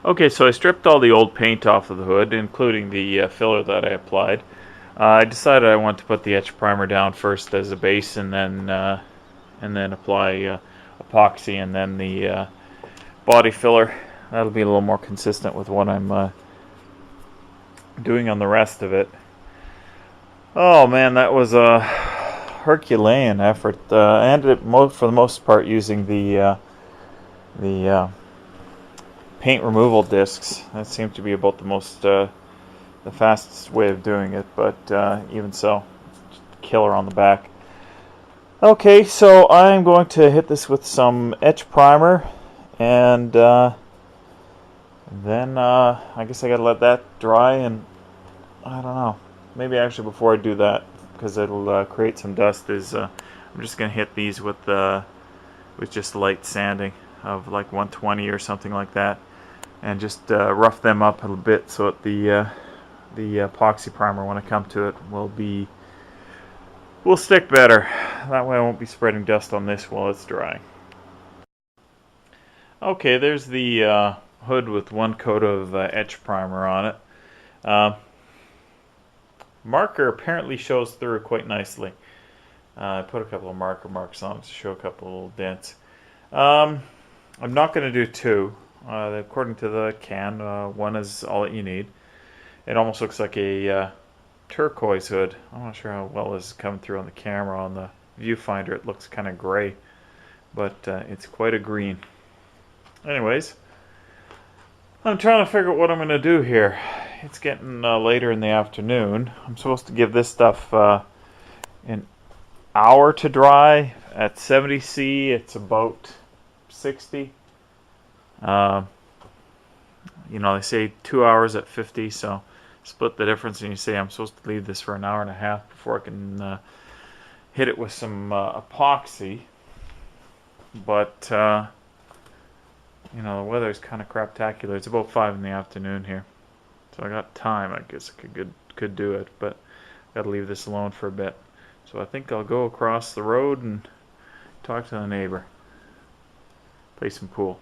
Okay, so I stripped all the old paint off of the hood, including the filler that I applied. I decided I want to put the etch primer down first as a base, and then apply epoxy, and then the body filler. That'll be a little more consistent with what I'm doing on the rest of it. Oh man, that was a Herculean effort. I ended up for the most part using the paint removal discs. That seemed to be about the fastest way of doing it, but even so, killer on the back. Okay, so I'm going to hit this with some etch primer, and then I guess I gotta let that dry, and I don't know, maybe actually before I do that, because it'll create some dust, I'm just gonna hit these with just light sanding of like 120 or something like that, and just rough them up a little bit so that the epoxy primer, when I come to it, will stick better. That way I won't be spreading dust on this while it's drying. Okay, there's the hood with one coat of etch primer on it. Marker apparently shows through quite nicely. I put a couple of marker marks on it to show a couple of little dents. I'm not going to do two. According to the can, one is all that you need. It almost looks like a turquoise hood. I'm not sure how well this is coming through on the camera. On the viewfinder it looks kind of gray, but it's quite a green. Anyways, I'm trying to figure out what I'm going to do here. It's getting later in the afternoon. I'm supposed to give this stuff an hour to dry. At 70°C, it's about 60. You know, they say 2 hours at 50, so split the difference, and you say I'm supposed to leave this for an hour and a half before I can hit it with some epoxy. But you know, the weather's kind of craptacular. It's about 5 in the afternoon here, so I got time. I guess I could do it, but got to leave this alone for a bit. So I think I'll go across the road and talk to the neighbor, play some pool.